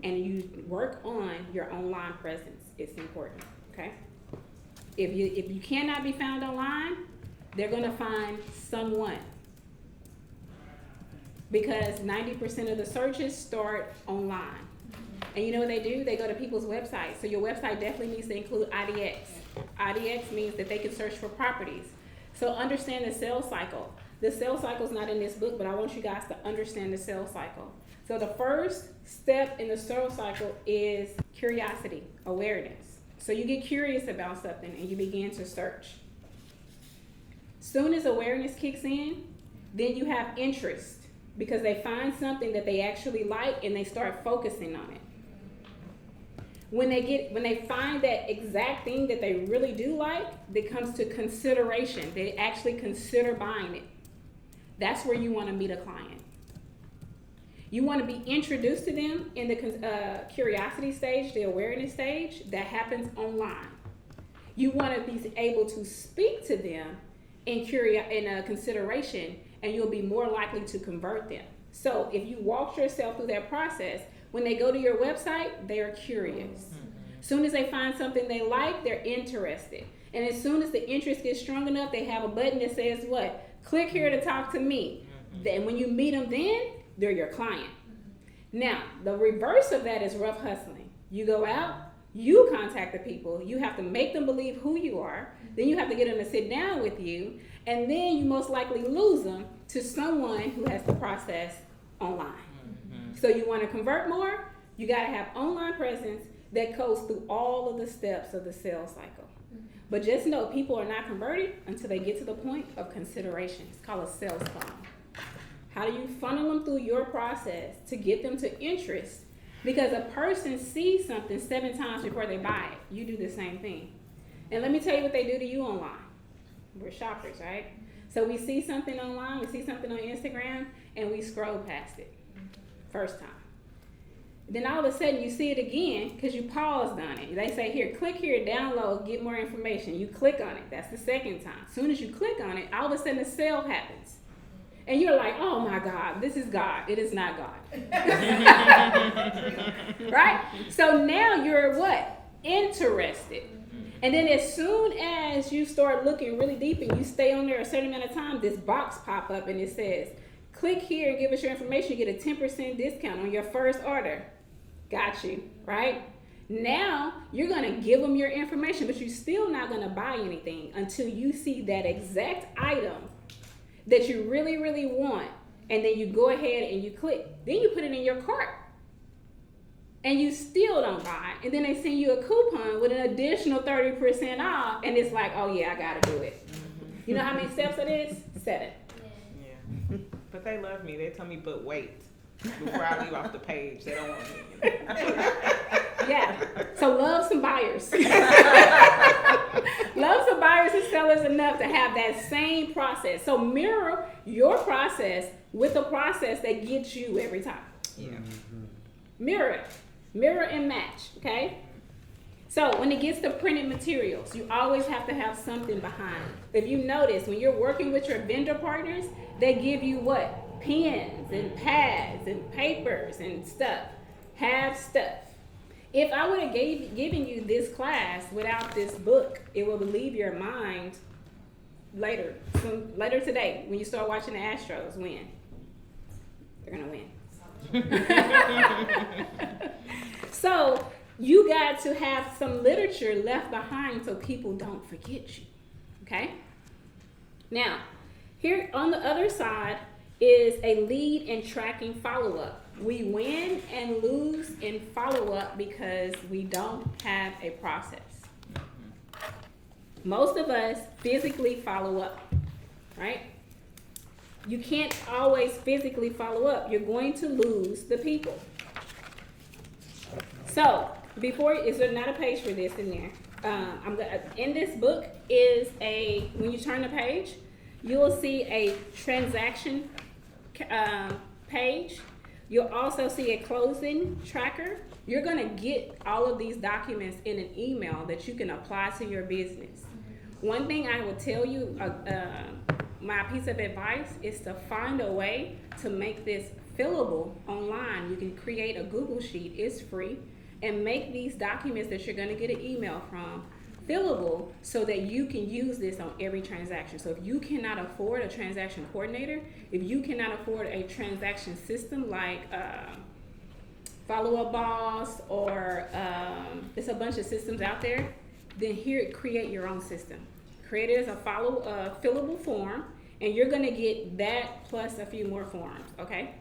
and you work on your online presence. It's important, okay? If you cannot be found online, they're gonna find someone, because 90% of the searches start online. And you know what they do? They go to people's websites. So your website definitely needs to include IDX. IDX means that they can search for properties. So understand the sales cycle. The sales cycle is not in this book, but I want you guys to understand the sales cycle. So the first step in the sales cycle is curiosity, awareness. So you get curious about something and you begin to search. Soon as awareness kicks in, then you have interest, because they find something that they actually like and they start focusing on it. When they find that exact thing that they really do like, it comes to consideration. They actually consider buying it. That's where you want to meet a client. You want to be introduced to them in the curiosity stage, the awareness stage. That happens online. You want to be able to speak to them in consideration, and you'll be more likely to convert them. So if you walk yourself through that process, when they go to your website, they are curious. Soon as they find something they like, they're interested. And as soon as the interest gets strong enough, they have a button that says what? Click here to talk to me. Then when you meet them, then they're your client. Now, the reverse of that is rough hustling. You go out, you contact the people, you have to make them believe who you are, then you have to get them to sit down with you, and then you most likely lose them to someone who has the process online. So you want to convert more, you got to have online presence that goes through all of the steps of the sales cycle. But just know, people are not converted until they get to the point of consideration. It's called a sales funnel. How do you funnel them through your process to get them to interest? Because a person sees something 7 times before they buy it. You do the same thing. And let me tell you what they do to you online. We're shoppers, right? So we see something online, we see something on Instagram, and we scroll past it. First time. Then all of a sudden you see it again because you paused on it. They say, here, click here, download, get more information. You click on it. That's the second time. As soon as you click on it, all of a sudden a sale happens. And you're like, oh my God, this is God. It is not God. Right? So now you're what? Interested. And then as soon as you start looking really deep and you stay on there a certain amount of time, this box pop up and it says, click here and give us your information. You get a 10% discount on your first order. Got you, right? Now you're going to give them your information, but you're still not going to buy anything until you see that exact item that you really, really want. And then you go ahead and you click. Then you put it in your cart. And you still don't buy it. And then they send you a coupon with an additional 30% off. And it's like, oh yeah, I got to do it. You know how many steps it is? 7. Yeah. But they love me. They tell me, but wait. Before I leave off the page, they don't want me. Yeah. So love some buyers. Love some buyers and sellers enough to have that same process. So mirror your process with a process that gets you every time. Yeah. Mirror it. Mirror and match, okay? So when it gets to printed materials, you always have to have something behind. If you notice, when you're working with your vendor partners, they give you what? Pens and pads and papers and stuff. Have stuff. If I would have given you this class without this book, it will leave your mind later today when you start watching the Astros win. They're going to win. So you got to have some literature left behind so people don't forget you. Okay? Now, here on the other side is a lead and tracking follow-up. We win and lose in follow-up because we don't have a process. Most of us physically follow up, right? You can't always physically follow up. You're going to lose the people. So, is there not a page for this in there? In this book is when you turn the page, you will see a transaction page. You'll also see a closing tracker. You're going to get all of these documents in an email that you can apply to your business. One thing I will tell you, my piece of advice is to find a way to make this fillable online. You can create a Google Sheet, it's free, and make these documents that you're gonna get an email from fillable so that you can use this on every transaction. So if you cannot afford a transaction coordinator, if you cannot afford a transaction system like Follow Up Boss or there's a bunch of systems out there, then here, create your own system. Create it as a fillable form, and you're gonna get that plus a few more forms, okay?